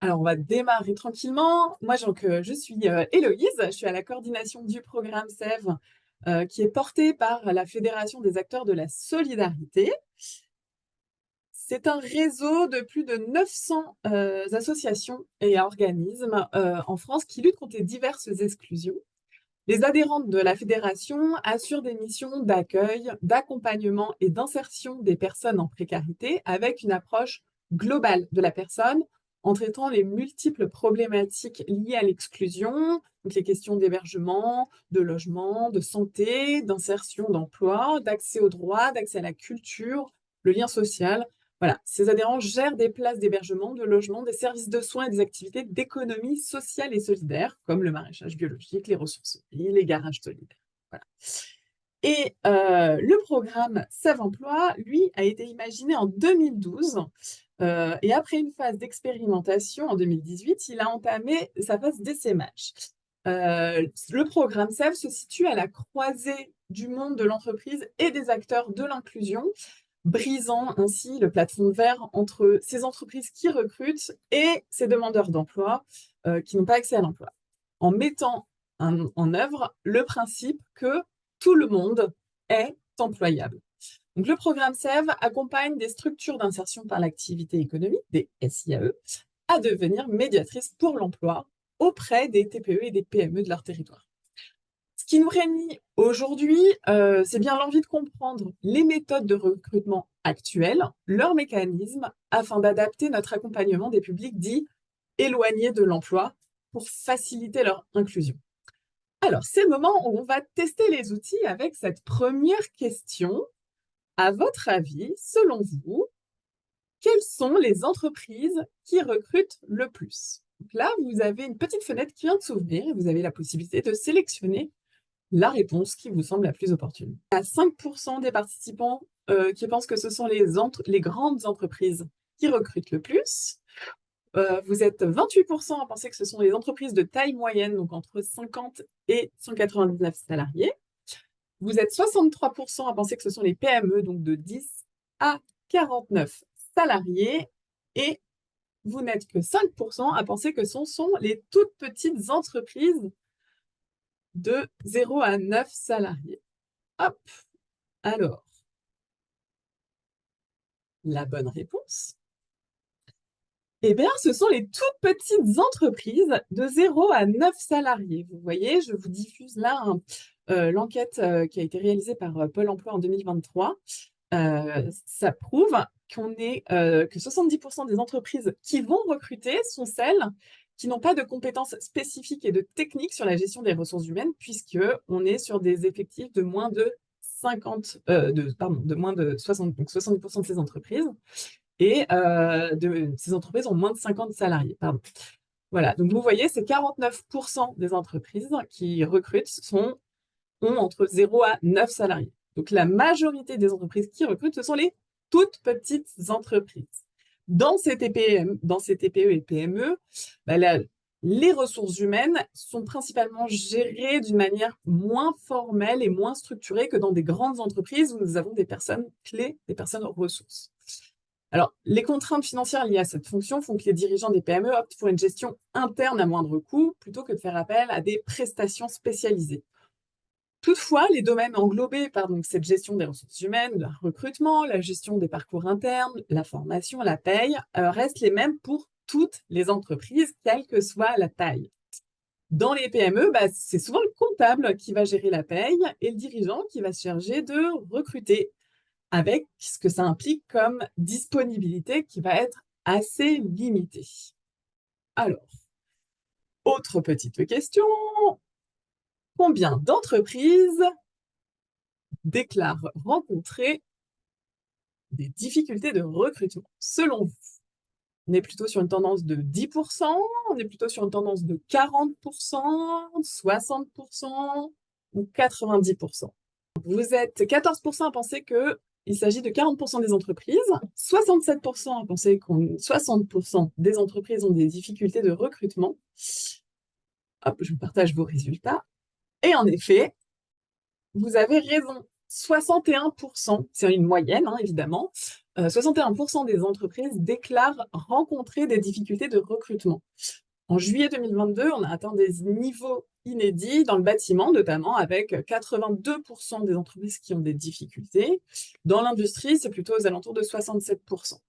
Alors, on va démarrer tranquillement. Moi, donc, je suis Héloïse, je suis à la coordination du programme SEV, qui est porté par la Fédération des acteurs de la solidarité. C'est un réseau de plus de 900 associations et organismes en France qui luttent contre les diverses exclusions. Les adhérentes de la fédération assurent des missions d'accueil, d'accompagnement et d'insertion des personnes en précarité avec une approche globale de la personne en traitant les multiples problématiques liées à l'exclusion, donc les questions d'hébergement, de logement, de santé, d'insertion d'emploi, d'accès aux droits, d'accès à la culture, le lien social. Voilà, ces adhérents gèrent des places d'hébergement, de logement, des services de soins et des activités d'économie sociale et solidaire, comme le maraîchage biologique, les ressourceries, les garages solidaires. Voilà. Et le programme Save Emploi, lui, a été imaginé en 2012. Et après une phase d'expérimentation en 2018, il a entamé sa phase d'essaimage. Le programme Save se situe à la croisée du monde de l'entreprise et des acteurs de l'inclusion, brisant ainsi le plafond de verre entre ces entreprises qui recrutent et ces demandeurs d'emploi qui n'ont pas accès à l'emploi, en mettant en œuvre le principe que tout le monde est employable. Donc, le programme SEV accompagne des structures d'insertion par l'activité économique, des SIAE, à devenir médiatrices pour l'emploi auprès des TPE et des PME de leur territoire. Ce qui nous réunit aujourd'hui, c'est bien l'envie de comprendre les méthodes de recrutement actuelles, leurs mécanismes, afin d'adapter notre accompagnement des publics dits éloignés de l'emploi pour faciliter leur inclusion. Alors, c'est le moment où on va tester les outils avec cette première question. À votre avis, selon vous, quelles sont les entreprises qui recrutent le plus? Donc là, vous avez une petite fenêtre qui vient de s'ouvrir et vous avez la possibilité de sélectionner la réponse qui vous semble la plus opportune. Il y a 5% des participants qui pensent que ce sont les grandes entreprises qui recrutent le plus. Vous êtes 28% à penser que ce sont les entreprises de taille moyenne, donc entre 50 et 199 salariés. Vous êtes 63% à penser que ce sont les PME, donc de 10 à 49 salariés. Et vous n'êtes que 5% à penser que ce sont les toutes petites entreprises de 0 à 9 salariés. Hop, alors, la bonne réponse, eh bien, ce sont les toutes petites entreprises de 0 à 9 salariés. Vous voyez, je vous diffuse là l'enquête qui a été réalisée par Pôle emploi en 2023. Ça prouve que 70% des entreprises qui vont recruter sont celles qui n'ont pas de compétences spécifiques et de techniques sur la gestion des ressources humaines, puisqu'on est sur des effectifs de moins de 60, donc 70% de ces entreprises. Et ces entreprises ont moins de 50 salariés. Pardon. Voilà, donc vous voyez, c'est 49% des entreprises qui recrutent ont entre 0 à 9 salariés. Donc la majorité des entreprises qui recrutent, ce sont les toutes petites entreprises. Dans ces TPE et PME, les ressources humaines sont principalement gérées d'une manière moins formelle et moins structurée que dans des grandes entreprises où nous avons des personnes clés, des personnes ressources. Alors, les contraintes financières liées à cette fonction font que les dirigeants des PME optent pour une gestion interne à moindre coût plutôt que de faire appel à des prestations spécialisées. Toutefois, les domaines englobés par cette gestion des ressources humaines, le recrutement, la gestion des parcours internes, la formation, la paye, restent les mêmes pour toutes les entreprises, quelle que soit la taille. Dans les PME, c'est souvent le comptable qui va gérer la paye et le dirigeant qui va se charger de recruter, avec ce que ça implique comme disponibilité qui va être assez limitée. Alors, autre petite question. Combien d'entreprises déclarent rencontrer des difficultés de recrutement, selon vous? On est plutôt sur une tendance de 10%, on est plutôt sur une tendance de 40%, 60% ou 90%. Vous êtes 14% à penser qu'il s'agit de 40% des entreprises, 67% à penser que 60% des entreprises ont des difficultés de recrutement. Hop, je vous partage vos résultats. Et en effet, vous avez raison. 61%, c'est une moyenne, hein, évidemment, 61% des entreprises déclarent rencontrer des difficultés de recrutement. En juillet 2022, on a atteint des niveaux inédits dans le bâtiment, notamment avec 82% des entreprises qui ont des difficultés. Dans l'industrie, c'est plutôt aux alentours de 67%.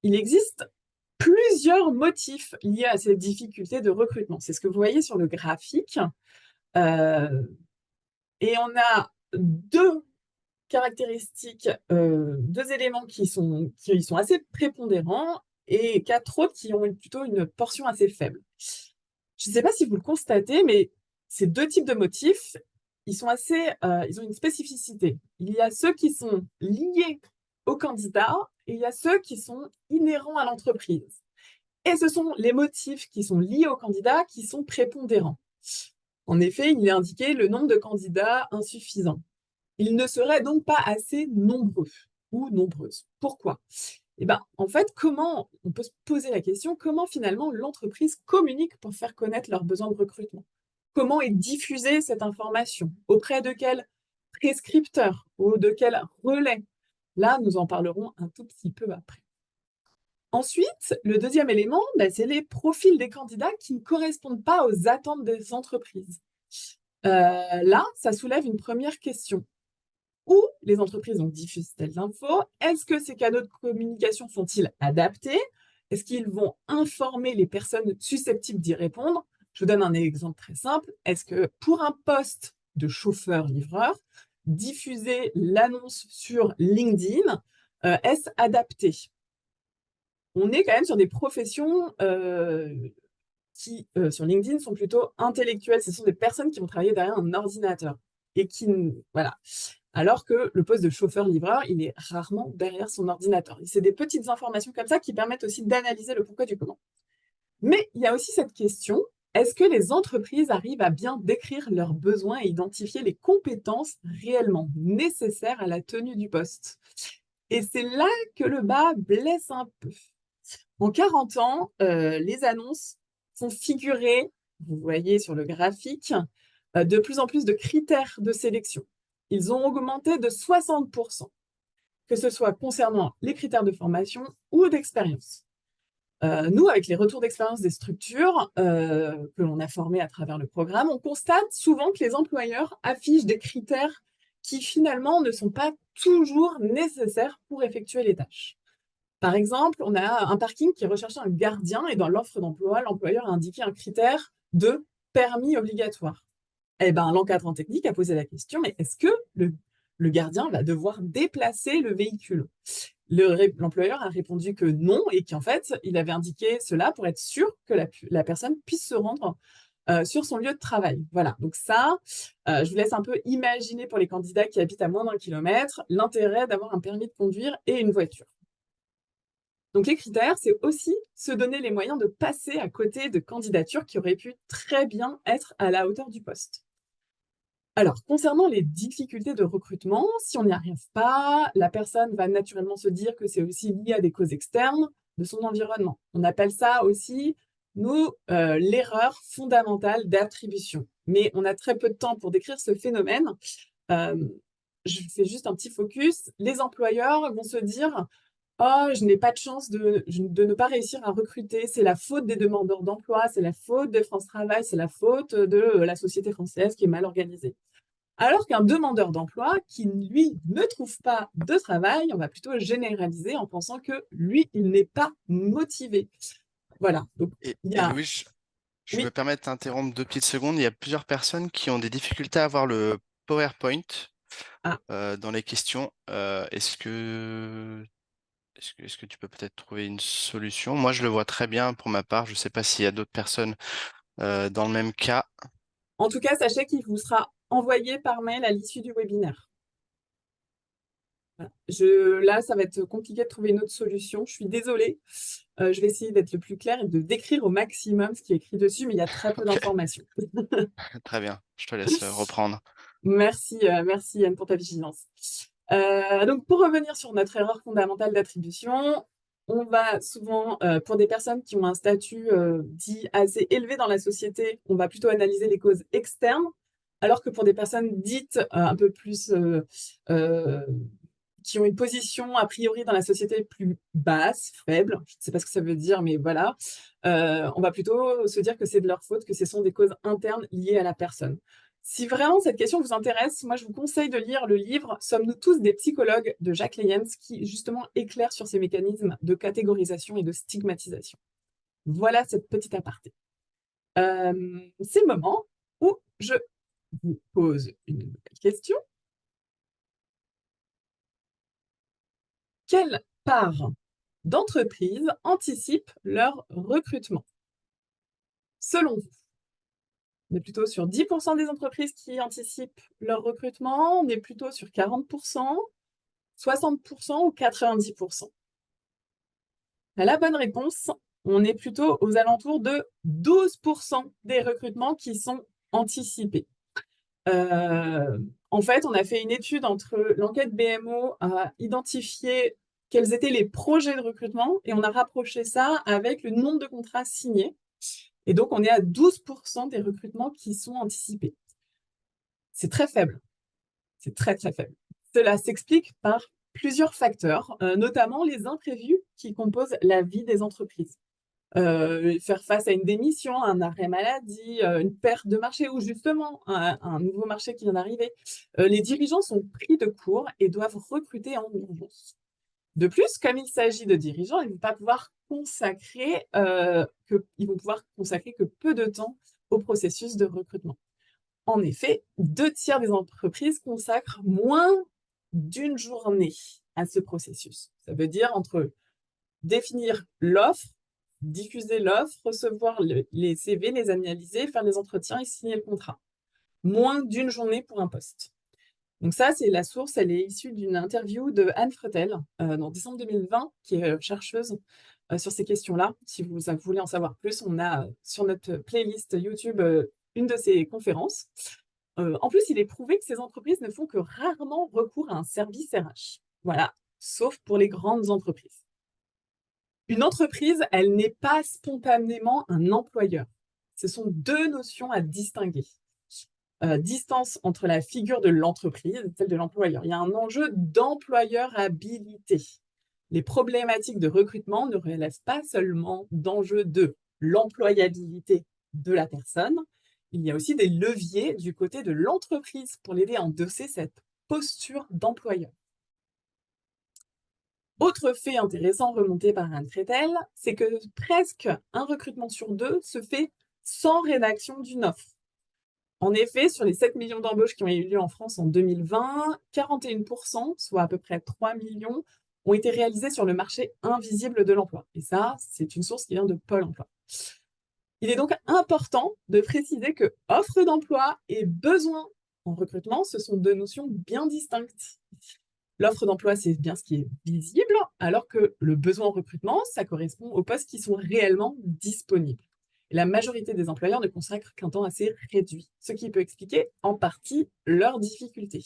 Il existe plusieurs motifs liés à ces difficultés de recrutement. C'est ce que vous voyez sur le graphique. Et on a deux caractéristiques, deux éléments qui sont assez prépondérants et quatre autres qui ont plutôt une portion assez faible. Je ne sais pas si vous le constatez, mais ces deux types de motifs, ils ont une spécificité. Il y a ceux qui sont liés au candidat et il y a ceux qui sont inhérents à l'entreprise. Et ce sont les motifs qui sont liés au candidat qui sont prépondérants. En effet, il est indiqué le nombre de candidats insuffisant. Ils ne seraient donc pas assez nombreux ou nombreuses. Pourquoi? Eh ben, en fait, on peut se poser la question, comment finalement l'entreprise communique pour faire connaître leurs besoins de recrutement? Comment est diffusée cette information? Auprès de quel prescripteur ou de quel relais? Là, nous en parlerons un tout petit peu après. Ensuite, le deuxième élément, c'est les profils des candidats qui ne correspondent pas aux attentes des entreprises. Là, ça soulève une première question. Où les entreprises diffusent telles infos? Est-ce que ces canaux de communication sont-ils adaptés? Est-ce qu'ils vont informer les personnes susceptibles d'y répondre? Je vous donne un exemple très simple. Est-ce que pour un poste de chauffeur-livreur, diffuser l'annonce sur LinkedIn, est-ce adapté? On est quand même sur des professions qui, sur LinkedIn, sont plutôt intellectuelles. Ce sont des personnes qui vont travailler derrière un ordinateur et qui, voilà. Alors que le poste de chauffeur-livreur, il est rarement derrière son ordinateur. Et c'est des petites informations comme ça qui permettent aussi d'analyser le pourquoi du comment. Mais il y a aussi cette question, est-ce que les entreprises arrivent à bien décrire leurs besoins et identifier les compétences réellement nécessaires à la tenue du poste? Et c'est là que le bas blesse un peu. En 40 ans, les annonces font figurer, vous voyez sur le graphique, de plus en plus de critères de sélection. Ils ont augmenté de 60%, que ce soit concernant les critères de formation ou d'expérience. Nous, avec les retours d'expérience des structures que l'on a formées à travers le programme, on constate souvent que les employeurs affichent des critères qui finalement ne sont pas toujours nécessaires pour effectuer les tâches. Par exemple, on a un parking qui recherchait un gardien et dans l'offre d'emploi, l'employeur a indiqué un critère de permis obligatoire. Eh ben, l'encadrant technique a posé la question, mais est-ce que le gardien va devoir déplacer le véhicule? L'employeur a répondu que non et qu'en fait, il avait indiqué cela pour être sûr que la personne puisse se rendre sur son lieu de travail. Voilà, donc ça, je vous laisse un peu imaginer pour les candidats qui habitent à moins d'1 kilomètre l'intérêt d'avoir un permis de conduire et une voiture. Donc les critères, c'est aussi se donner les moyens de passer à côté de candidatures qui auraient pu très bien être à la hauteur du poste. Alors, concernant les difficultés de recrutement, si on n'y arrive pas, la personne va naturellement se dire que c'est aussi lié à des causes externes de son environnement. On appelle ça aussi, nous, l'erreur fondamentale d'attribution. Mais on a très peu de temps pour décrire ce phénomène. Euh, je fais juste un petit focus. Les employeurs vont se dire oh, je n'ai pas de chance de ne pas réussir à recruter, c'est la faute des demandeurs d'emploi, c'est la faute de France Travail, c'est la faute de la société française qui est mal organisée. Alors qu'un demandeur d'emploi qui, lui, ne trouve pas de travail, on va plutôt généraliser en pensant que lui, il n'est pas motivé. Voilà. Donc, il y Et a... Louis, je me Oui. permets de t'interrompre 2 petites secondes. Il y a plusieurs personnes qui ont des difficultés à avoir le PowerPoint Ah, dans les questions. Est-ce que tu peux peut-être trouver une solution? Moi, je le vois très bien pour ma part. Je ne sais pas s'il y a d'autres personnes dans le même cas. en tout cas, sachez qu'il vous sera envoyé par mail à l'issue du webinaire. Voilà. Là, ça va être compliqué de trouver une autre solution. Je suis désolée. Je vais essayer d'être le plus clair et de décrire au maximum ce qui est écrit dessus, mais il y a très peu Ok, d'informations. très bien. Je te laisse reprendre. Merci Yann pour ta vigilance. Donc, pour revenir sur notre erreur fondamentale d'attribution, on va souvent, pour des personnes qui ont un statut dit assez élevé dans la société, on va plutôt analyser les causes externes alors que pour des personnes dites un peu plus qui ont une position a priori dans la société plus basse, faible, je ne sais pas ce que ça veut dire, mais voilà, on va plutôt se dire que c'est de leur faute, que ce sont des causes internes liées à la personne. Si vraiment cette question vous intéresse, moi je vous conseille de lire le livre Sommes-nous tous des psychologues de Jacques Leyens qui justement éclaire sur ces mécanismes de catégorisation et de stigmatisation. Voilà cette petite aparté. C'est le moment où je vous pose une nouvelle question. Quelle part d'entreprises anticipent leur recrutement? Selon vous, on est plutôt sur 10% des entreprises qui anticipent leur recrutement, on est plutôt sur 40%, 60% ou 90%? La bonne réponse, on est plutôt aux alentours de 12% des recrutements qui sont anticipés. En fait, on a fait une étude entre l'enquête BMO à identifier quels étaient les projets de recrutement et on a rapproché ça avec le nombre de contrats signés. Et donc, on est à 12% des recrutements qui sont anticipés. C'est très faible. C'est très, très faible. Cela s'explique par plusieurs facteurs, notamment les imprévus qui composent la vie des entreprises. Faire face à une démission, un arrêt maladie, une perte de marché ou justement un nouveau marché qui vient d'arriver. Les dirigeants sont pris de court et doivent recruter en urgence. De plus, comme il s'agit de dirigeants, ils ne vont pas pouvoir consacrer, ils vont pouvoir consacrer que peu de temps au processus de recrutement. En effet, 2 tiers des entreprises consacrent moins d'une journée à ce processus. Ça veut dire entre définir l'offre, diffuser l'offre, recevoir les CV, les analyser, faire les entretiens et signer le contrat. Moins d'une journée pour un poste. Donc ça, c'est la source, elle est issue d'une interview de Anne Fretel en décembre 2020, qui est chercheuse sur ces questions-là. Si vous voulez en savoir plus, on a sur notre playlist YouTube une de ces conférences. En plus, il est prouvé que ces entreprises ne font que rarement recours à un service RH. Voilà, sauf pour les grandes entreprises. Une entreprise, elle n'est pas spontanément un employeur. Ce sont 2 notions à distinguer. Distance entre la figure de l'entreprise et celle de l'employeur. Il y a un enjeu d'employeurabilité. Les problématiques de recrutement ne relèvent pas seulement d'enjeux de l'employabilité de la personne, il y a aussi des leviers du côté de l'entreprise pour l'aider à endosser cette posture d'employeur. Autre fait intéressant remonté par Anne Fretel, c'est que presque un recrutement sur 2 se fait sans rédaction d'une offre. En effet, sur les 7 millions d'embauches qui ont eu lieu en France en 2020, 41%, soit à peu près 3 millions, ont été réalisées sur le marché invisible de l'emploi. Et ça, c'est une source qui vient de Pôle emploi. Il est donc important de préciser que offre d'emploi et besoin en recrutement, ce sont 2 notions bien distinctes. L'offre d'emploi, c'est bien ce qui est visible, alors que le besoin en recrutement, ça correspond aux postes qui sont réellement disponibles. Et la majorité des employeurs ne consacrent qu'un temps assez réduit, ce qui peut expliquer en partie leurs difficultés.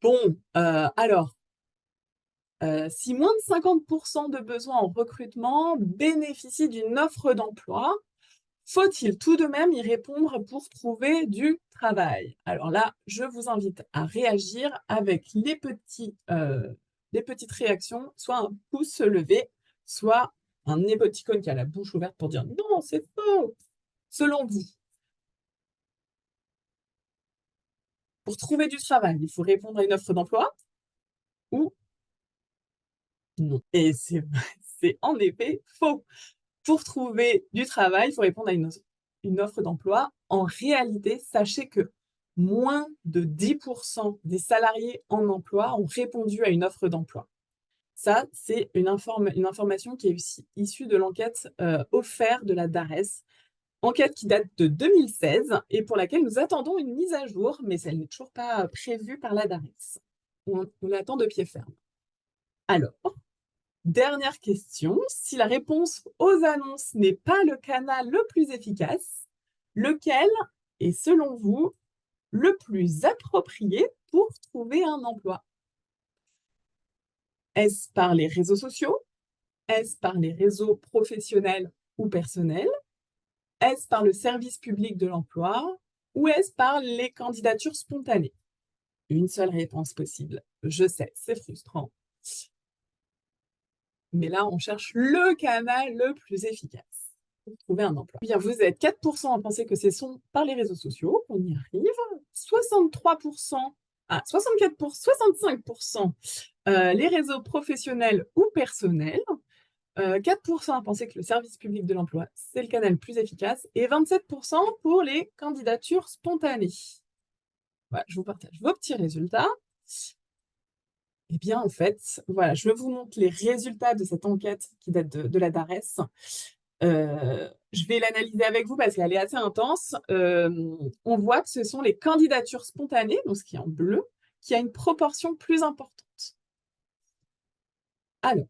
Bon, alors, si moins de 50% de besoins en recrutement bénéficient d'une offre d'emploi, faut-il tout de même y répondre pour trouver du travail? Alors là, je vous invite à réagir avec les petites réactions, soit un pouce levé, soit un émoticône qui a la bouche ouverte pour dire non, c'est faux. Selon vous, pour trouver du travail, il faut répondre à une offre d'emploi ou non? Et c'est en effet faux. Pour trouver du travail, il faut répondre à une offre d'emploi. En réalité, sachez que moins de 10% des salariés en emploi ont répondu à une offre d'emploi. Ça, c'est une information qui est issue de l'enquête offerte de la DARES, enquête qui date de 2016 et pour laquelle nous attendons une mise à jour, mais elle n'est toujours pas prévue par la DARES. On l'attend de pied ferme. Alors, dernière question, si la réponse aux annonces n'est pas le canal le plus efficace, lequel est selon vous le plus approprié pour trouver un emploi? Est-ce par les réseaux sociaux? Est-ce par les réseaux professionnels ou personnels? Est-ce par le service public de l'emploi? ou est-ce par les candidatures spontanées? Une seule réponse possible. Je sais, c'est frustrant. Mais là, on cherche le canal le plus efficace pour trouver un emploi. Bien, vous êtes 4% à penser que ce sont par les réseaux sociaux qu'on y arrive, 63%, 65% les réseaux professionnels ou personnels, 4% à penser que le service public de l'emploi, c'est le canal le plus efficace, et 27% pour les candidatures spontanées. Voilà, je vous partage vos petits résultats. Eh bien, en fait, voilà, je vous montre les résultats de cette enquête qui date de la DARES. Je vais l'analyser avec vous parce qu'elle est assez intense. On voit que ce sont les candidatures spontanées, donc ce qui est en bleu, qui a une proportion plus importante. Alors,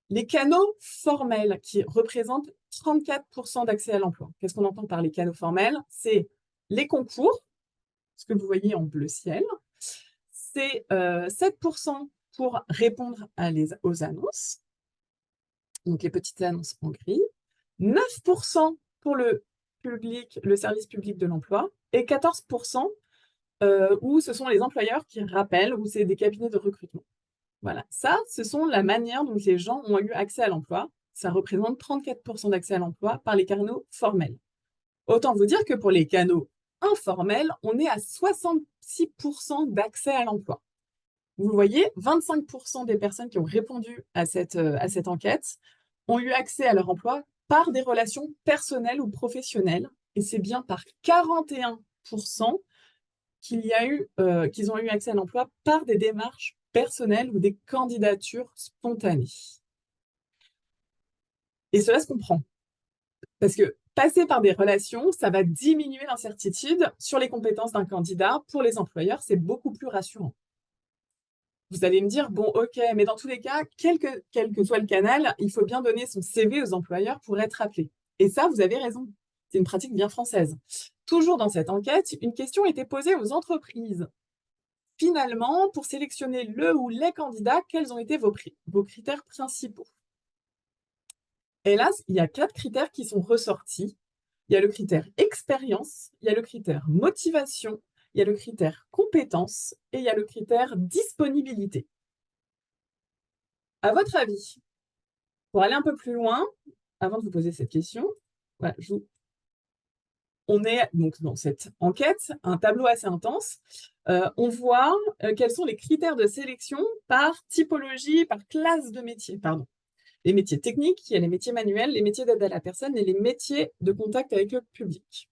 les canaux formels qui représentent 34% d'accès à l'emploi. Qu'est-ce qu'on entend par les canaux formels? C'est les concours, ce que vous voyez en bleu ciel. C'est 7% pour répondre aux annonces, donc les petites annonces en gris, 9% pour le service public de l'emploi, et 14% où ce sont les employeurs qui rappellent, où c'est des cabinets de recrutement. Voilà, ça, ce sont la manière dont les gens ont eu accès à l'emploi. Ça représente 34% d'accès à l'emploi par les canaux formels. Autant vous dire que pour les canaux informels, on est à 66% d'accès à l'emploi. Vous voyez, 25% des personnes qui ont répondu à cette enquête ont eu accès à leur emploi par des relations personnelles ou professionnelles. Et c'est bien par 41% qu'ils ont eu accès à l'emploi par des démarches personnelles ou des candidatures spontanées. Et cela se comprend. Parce que passer par des relations, ça va diminuer l'incertitude sur les compétences d'un candidat. Pour les employeurs, c'est beaucoup plus rassurant. Vous allez me dire, bon, ok, mais dans tous les cas, quel que soit le canal, il faut bien donner son CV aux employeurs pour être appelé. Et ça, vous avez raison. C'est une pratique bien française. Toujours dans cette enquête, une question était posée aux entreprises. Finalement, pour sélectionner le ou les candidats, quels ont été vos critères principaux? Et là, il y a 4 critères qui sont ressortis. Il y a le critère expérience, il y a le critère motivation, il y a le critère compétence et il y a le critère disponibilité. À votre avis, pour aller un peu plus loin, avant de vous poser cette question, voilà, on est donc dans cette enquête, un tableau assez intense. On voit quels sont les critères de sélection par typologie, par classe de métier, pardon. Les métiers techniques, il y a les métiers manuels, les métiers d'aide à la personne et les métiers de contact avec le public.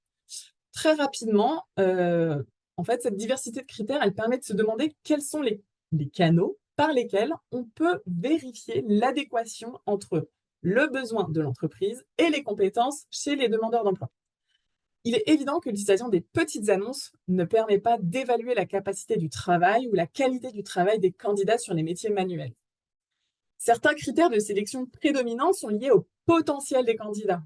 Très rapidement, en fait, cette diversité de critères, elle permet de se demander quels sont les canaux par lesquels on peut vérifier l'adéquation entre le besoin de l'entreprise et les compétences chez les demandeurs d'emploi. Il est évident que l'utilisation des petites annonces ne permet pas d'évaluer la capacité du travail ou la qualité du travail des candidats sur les métiers manuels. Certains critères de sélection prédominants sont liés au potentiel des candidats,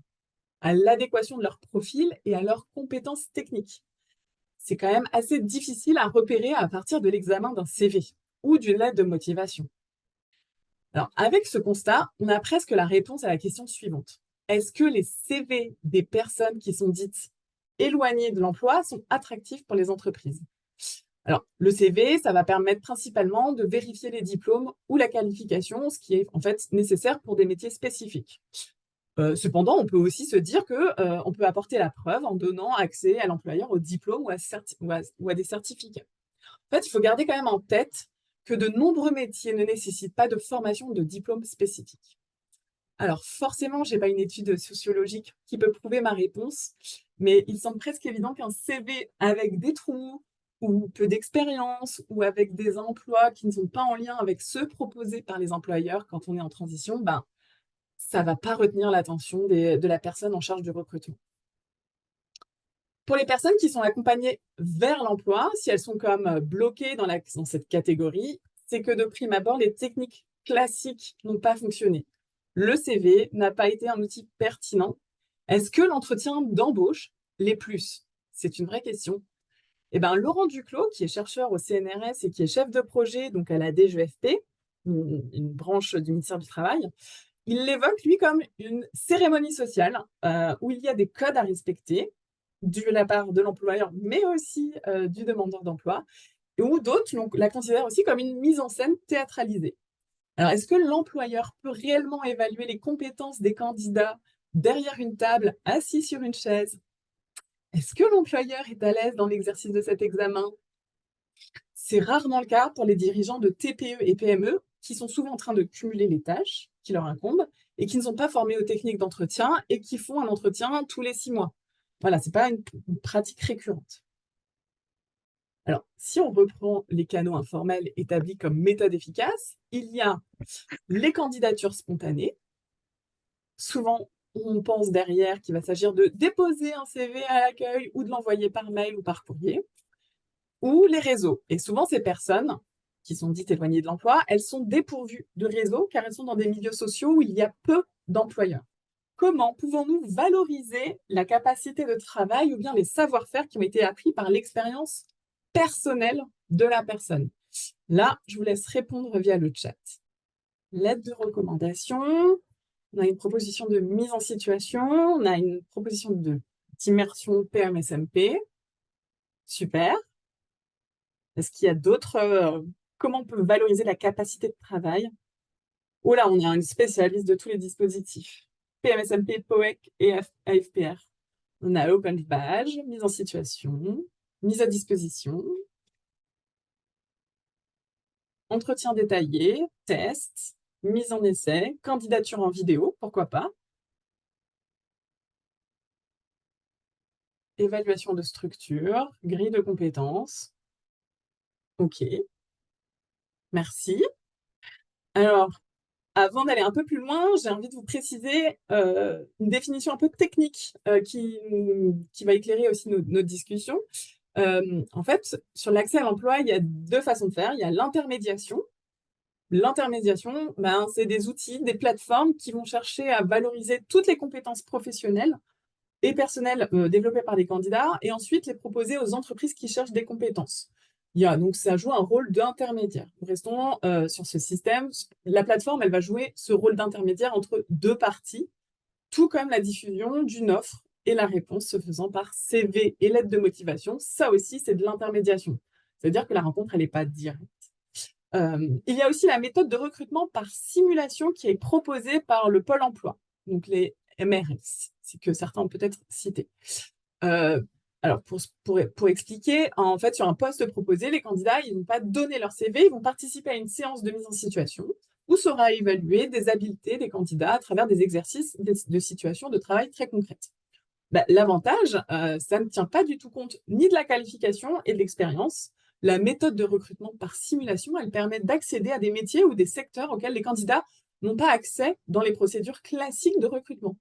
à l'adéquation de leur profil et à leurs compétences techniques. C'est quand même assez difficile à repérer à partir de l'examen d'un CV ou d'une lettre de motivation. Alors, avec ce constat, on a presque la réponse à la question suivante. Est-ce que les CV des personnes qui sont dites éloignées de l'emploi sont attractifs pour les entreprises? Alors, le CV, ça va permettre principalement de vérifier les diplômes ou la qualification, ce qui est en fait nécessaire pour des métiers spécifiques. Cependant, on peut aussi se dire qu'on peut apporter la preuve en donnant accès à l'employeur aux diplômes ou à des certificats. En fait, il faut garder quand même en tête que de nombreux métiers ne nécessitent pas de formation de diplôme spécifique. Alors forcément, je n'ai pas une étude sociologique qui peut prouver ma réponse, mais il semble presque évident qu'un CV avec des trous ou peu d'expérience ou avec des emplois qui ne sont pas en lien avec ceux proposés par les employeurs quand on est en transition, ben, ça ne va pas retenir l'attention de la personne en charge du recrutement. Pour les personnes qui sont accompagnées vers l'emploi, si elles sont comme bloquées dans cette catégorie, c'est que de prime abord, les techniques classiques n'ont pas fonctionné. Le CV n'a pas été un outil pertinent. Est-ce que l'entretien d'embauche l'est plus? C'est une vraie question. Eh ben, Laurent Duclos, qui est chercheur au CNRS et qui est chef de projet donc à la DGFP, une branche du ministère du Travail, il l'évoque, lui, comme une cérémonie sociale où il y a des codes à respecter. de la part de l'employeur, mais aussi du demandeur d'emploi, ou d'autres la considèrent aussi comme une mise en scène théâtralisée. Alors, est-ce que l'employeur peut réellement évaluer les compétences des candidats derrière une table, assis sur une chaise? Est-ce que l'employeur est à l'aise dans l'exercice de cet examen? C'est rarement le cas pour les dirigeants de TPE et PME qui sont souvent en train de cumuler les tâches qui leur incombent et qui ne sont pas formés aux techniques d'entretien et qui font un entretien tous les 6 mois. Voilà, c'est pas une pratique récurrente. Alors, si on reprend les canaux informels établis comme méthode efficace, il y a les candidatures spontanées. Souvent, on pense derrière qu'il va s'agir de déposer un CV à l'accueil ou de l'envoyer par mail ou par courrier, ou les réseaux. Et souvent, ces personnes qui sont dites éloignées de l'emploi, elles sont dépourvues de réseau car elles sont dans des milieux sociaux où il y a peu d'employeurs. Comment pouvons-nous valoriser la capacité de travail ou bien les savoir-faire qui ont été appris par l'expérience personnelle de la personne? Là, je vous laisse répondre via le chat. Lettre de recommandation, on a une proposition de mise en situation, on a une proposition d'immersion PMSMP. Super. Est-ce qu'il y a d'autres comment on peut valoriser la capacité de travail? Oh là, on est une spécialiste de tous les dispositifs. PMSMP, POEC et AFPR. On a Open Badge, mise en situation, mise à disposition, entretien détaillé, test, mise en essai, candidature en vidéo, pourquoi pas, évaluation de structure, grille de compétences. Ok, merci. Alors, avant d'aller un peu plus loin, j'ai envie de vous préciser une définition un peu technique qui va éclairer aussi notre discussion. En fait, sur l'accès à l'emploi, il y a deux façons de faire. Il y a l'intermédiation. L'intermédiation, ben, c'est des outils, des plateformes qui vont chercher à valoriser toutes les compétences professionnelles et personnelles développées par les candidats et ensuite les proposer aux entreprises qui cherchent des compétences. Donc, ça joue un rôle d'intermédiaire. Restons sur ce système. La plateforme, elle va jouer ce rôle d'intermédiaire entre deux parties, tout comme la diffusion d'une offre et la réponse se faisant par CV et lettre de motivation. Ça aussi, c'est de l'intermédiation. C'est-à-dire que la rencontre, elle n'est pas directe. Il y a aussi la méthode de recrutement par simulation qui est proposée par le Pôle emploi, donc les MRS, que certains ont peut-être cité. Alors, pour expliquer, en fait, sur un poste proposé, les candidats, ils ne vont pas donner leur CV, ils vont participer à une séance de mise en situation où sera évaluée des habiletés des candidats à travers des exercices de situations de travail très concrètes. L'avantage, ça ne tient pas du tout compte ni de la qualification et de l'expérience. La méthode de recrutement par simulation, elle permet d'accéder à des métiers ou des secteurs auxquels les candidats n'ont pas accès dans les procédures classiques de recrutement.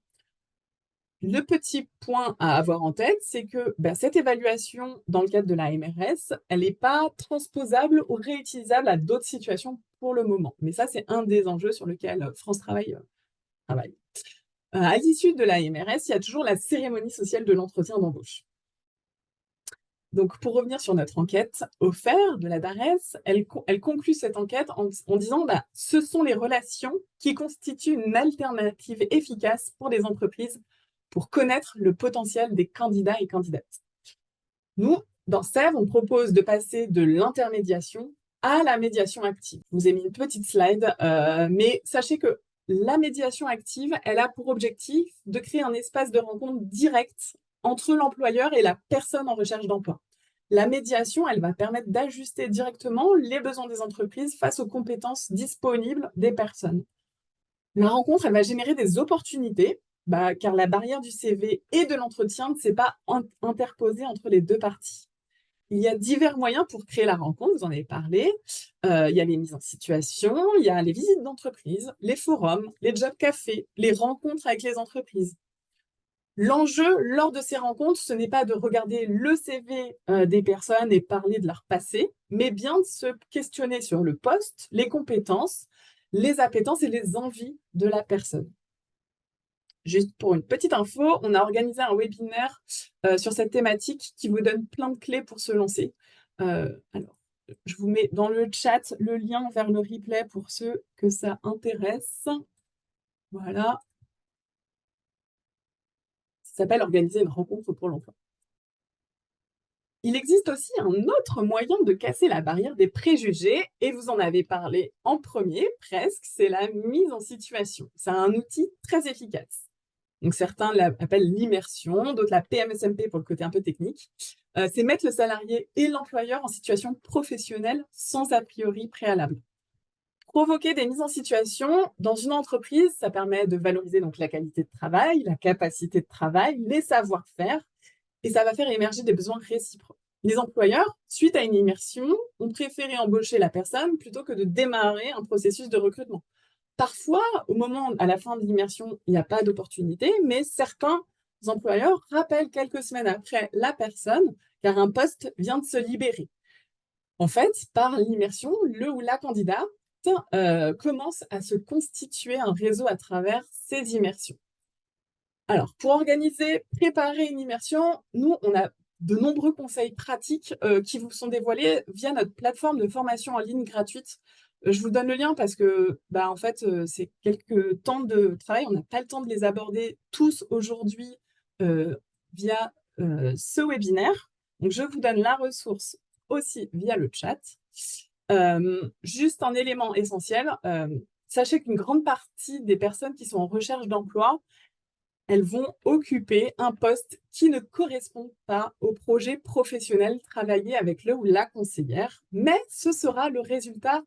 Le petit point à avoir en tête, c'est que cette évaluation dans le cadre de la MRS, elle n'est pas transposable ou réutilisable à d'autres situations pour le moment. Mais ça, c'est un des enjeux sur lesquels France Travail travaille. À l'issue de la MRS, il y a toujours la cérémonie sociale de l'entretien d'embauche. Donc, pour revenir sur notre enquête, OFER de la DARES, elle conclut cette enquête en disant ce sont les relations qui constituent une alternative efficace pour les entreprises pour connaître le potentiel des candidats et candidates. Nous, dans SEV, on propose de passer de l'intermédiation à la médiation active. Je vous ai mis une petite slide, mais sachez que la médiation active, elle a pour objectif de créer un espace de rencontre direct entre l'employeur et la personne en recherche d'emploi. La médiation, elle va permettre d'ajuster directement les besoins des entreprises face aux compétences disponibles des personnes. La rencontre, elle va générer des opportunités, car la barrière du CV et de l'entretien ne s'est pas interposée entre les deux parties. Il y a divers moyens pour créer la rencontre, vous en avez parlé. Il y a les mises en situation, il y a les visites d'entreprise, les forums, les job cafés, les rencontres avec les entreprises. L'enjeu lors de ces rencontres, ce n'est pas de regarder le CV des personnes et parler de leur passé, mais bien de se questionner sur le poste, les compétences, les appétences et les envies de la personne. Juste pour une petite info, on a organisé un webinaire sur cette thématique qui vous donne plein de clés pour se lancer. Alors, je vous mets dans le chat le lien vers le replay pour ceux que ça intéresse. Voilà. Ça s'appelle « Organiser une rencontre pour l'emploi ». Il existe aussi un autre moyen de casser la barrière des préjugés, et vous en avez parlé en premier, presque, c'est la mise en situation. C'est un outil très efficace. Donc certains l'appellent l'immersion, d'autres la PMSMP pour le côté un peu technique. C'est mettre le salarié et l'employeur en situation professionnelle sans a priori préalable. Provoquer des mises en situation dans une entreprise, ça permet de valoriser donc la qualité de travail, la capacité de travail, les savoir-faire, et ça va faire émerger des besoins réciproques. Les employeurs, suite à une immersion, ont préféré embaucher la personne plutôt que de démarrer un processus de recrutement. Parfois, à la fin de l'immersion, il n'y a pas d'opportunité, mais certains employeurs rappellent quelques semaines après la personne car un poste vient de se libérer. En fait, par l'immersion, le ou la candidate commence à se constituer un réseau à travers ces immersions. Alors, pour organiser, préparer une immersion, nous, on a de nombreux conseils pratiques qui vous sont dévoilés via notre plateforme de formation en ligne gratuite. Je vous donne le lien parce que, en fait, c'est quelques temps de travail. On n'a pas le temps de les aborder tous aujourd'hui via ce webinaire. Donc, je vous donne la ressource aussi via le chat. Juste un élément essentiel, sachez qu'une grande partie des personnes qui sont en recherche d'emploi, elles vont occuper un poste qui ne correspond pas au projet professionnel travaillé avec le ou la conseillère, mais ce sera le résultat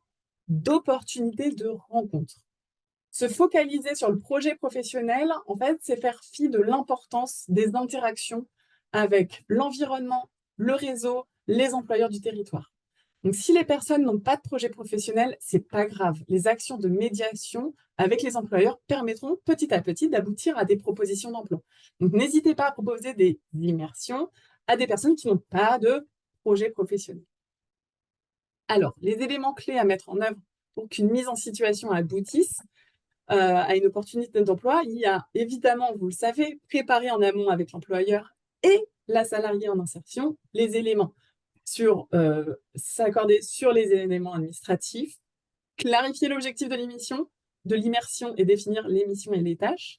d'opportunités de rencontres. Se focaliser sur le projet professionnel, en fait, c'est faire fi de l'importance des interactions avec l'environnement, le réseau, les employeurs du territoire. Donc, si les personnes n'ont pas de projet professionnel, c'est pas grave. Les actions de médiation avec les employeurs permettront petit à petit d'aboutir à des propositions d'emploi. Donc, n'hésitez pas à proposer des immersions à des personnes qui n'ont pas de projet professionnel. Alors, les éléments clés à mettre en œuvre pour qu'une mise en situation aboutisse à une opportunité d'emploi, il y a évidemment, vous le savez, préparer en amont avec l'employeur et la salariée en insertion les éléments s'accorder sur les éléments administratifs, clarifier l'objectif de l'immersion et définir les missions et les tâches,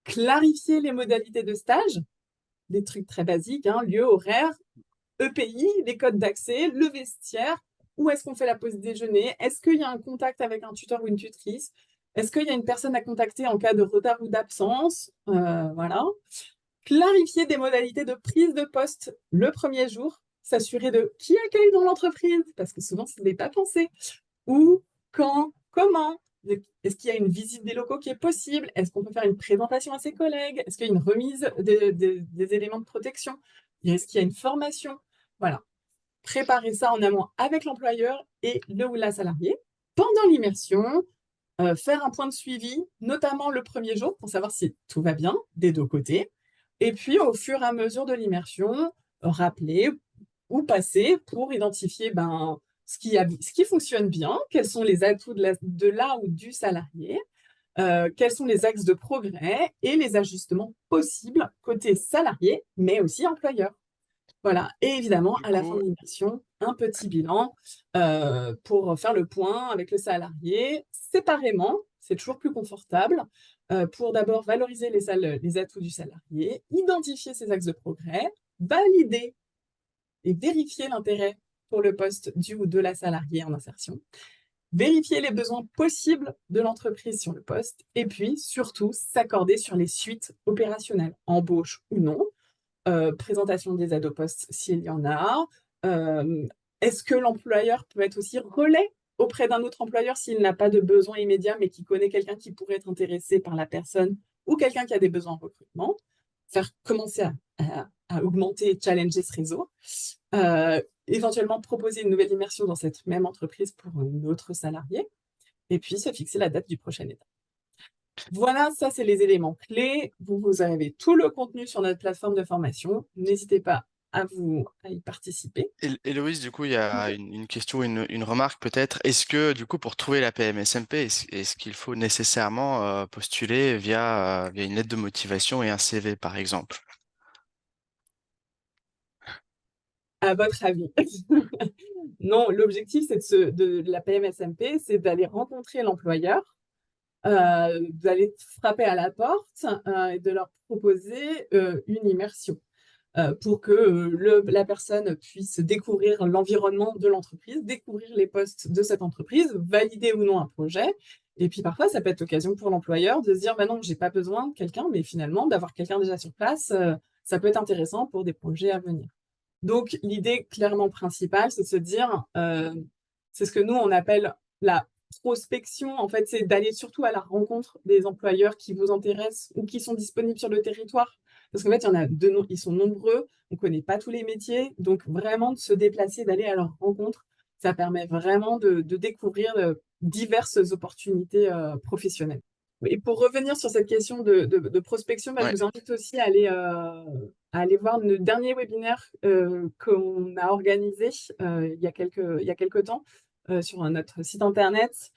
clarifier les modalités de stage, des trucs très basiques, lieu, horaire, EPI, les codes d'accès, le vestiaire, où est-ce qu'on fait la pause déjeuner, est-ce qu'il y a un contact avec un tuteur ou une tutrice, est-ce qu'il y a une personne à contacter en cas de retard ou d'absence, voilà. Clarifier des modalités de prise de poste le premier jour, s'assurer de qui accueille dans l'entreprise, parce que souvent, ce n'est pas pensé. Où, quand, comment. Est-ce qu'il y a une visite des locaux qui est possible? Est-ce qu'on peut faire une présentation à ses collègues? Est-ce qu'il y a une remise des éléments de protection? Est-ce qu'il y a une formation? Voilà. Préparer ça en amont avec l'employeur et le ou la salarié. Pendant l'immersion, faire un point de suivi, notamment le premier jour, pour savoir si tout va bien des deux côtés. Et puis, au fur et à mesure de l'immersion, rappeler ou passer pour identifier ce qui fonctionne bien, quels sont les atouts de là ou du salarié, quels sont les axes de progrès et les ajustements possibles côté salarié, mais aussi employeur. Voilà. Et évidemment, Du à la fin coup, de l'immersion, un petit bilan pour faire le point avec le salarié séparément. C'est toujours plus confortable pour d'abord valoriser les atouts du salarié, identifier ses axes de progrès, valider et vérifier l'intérêt pour le poste du ou de la salariée en insertion, vérifier les besoins possibles de l'entreprise sur le poste et puis surtout s'accorder sur les suites opérationnelles, embauche ou non, présentation des aides au poste s'il y en a. Est-ce que l'employeur peut être aussi relais auprès d'un autre employeur s'il n'a pas de besoin immédiat, mais qui connaît quelqu'un qui pourrait être intéressé par la personne ou quelqu'un qui a des besoins en recrutement? Faire commencer à augmenter et challenger ce réseau. Éventuellement proposer une nouvelle immersion dans cette même entreprise pour un autre salarié. Et puis se fixer la date du prochain étape. Voilà, ça, c'est les éléments clés. Vous avez tout le contenu sur notre plateforme de formation. N'hésitez pas à y participer. Héloïse, du coup, il y a une question, une remarque peut-être. Est-ce que, du coup, pour trouver la PMSMP, est-ce qu'il faut nécessairement postuler via une lettre de motivation et un CV, par exemple? À votre avis? Non, l'objectif de la PMSMP, c'est d'aller rencontrer l'employeur, d'aller frapper à la porte et de leur proposer une immersion. pour que la personne puisse découvrir l'environnement de l'entreprise, découvrir les postes de cette entreprise, valider ou non un projet. Et puis parfois, ça peut être l'occasion pour l'employeur de se dire, bah non, j'ai pas besoin de quelqu'un, mais finalement, d'avoir quelqu'un déjà sur place, ça peut être intéressant pour des projets à venir. Donc, l'idée clairement principale, c'est de se dire, c'est ce que nous, on appelle la prospection. En fait, c'est d'aller surtout à la rencontre des employeurs qui vous intéressent ou qui sont disponibles sur le territoire. Parce qu'en fait, il y en a ils sont nombreux, on ne connaît pas tous les métiers. Donc, vraiment, de se déplacer, d'aller à leur rencontre, ça permet vraiment de découvrir diverses opportunités professionnelles. Et pour revenir sur cette question de prospection, bah, je Ouais. vous invite aussi à aller voir le dernier webinaire qu'on a organisé il y a quelques temps sur notre site internet.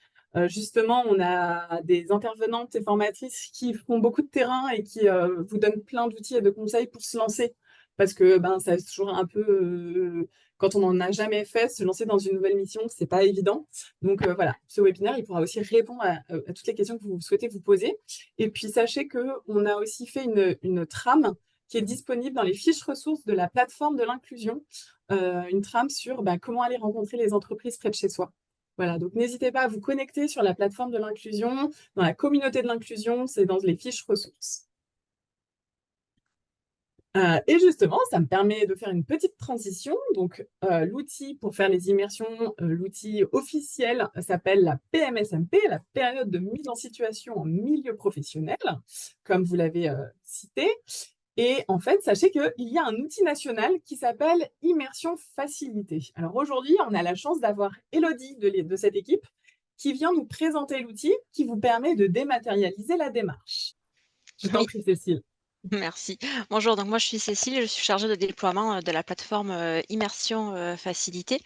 Justement, on a des intervenantes et formatrices qui font beaucoup de terrain et qui vous donnent plein d'outils et de conseils pour se lancer. Parce que ben, c'est toujours un peu, quand on n'en a jamais fait, se lancer dans une nouvelle mission, c'est pas évident. Donc voilà, ce webinaire, il pourra aussi répondre à toutes les questions que vous souhaitez vous poser. Et puis sachez qu'on a aussi fait une trame qui est disponible dans les fiches ressources de la plateforme de l'inclusion, une trame sur comment aller rencontrer les entreprises près de chez soi. Voilà, donc n'hésitez pas à vous connecter sur la plateforme de l'inclusion, dans la communauté de l'inclusion, c'est dans les fiches ressources. Et justement, ça me permet de faire une petite transition. Donc, l'outil pour faire les immersions, l'outil officiel s'appelle la PMSMP, la période de mise en situation en milieu professionnel, comme vous l'avez cité. Et en fait, sachez qu'il y a un outil national qui s'appelle Immersion Facilitée. Alors aujourd'hui, on a la chance d'avoir Elodie de cette équipe qui vient nous présenter l'outil qui vous permet de dématérialiser la démarche. Je t'en Oui, prie, Cécile. merci. Bonjour, donc moi je suis Cécile, je suis chargée de déploiement de la plateforme Immersion Facilité.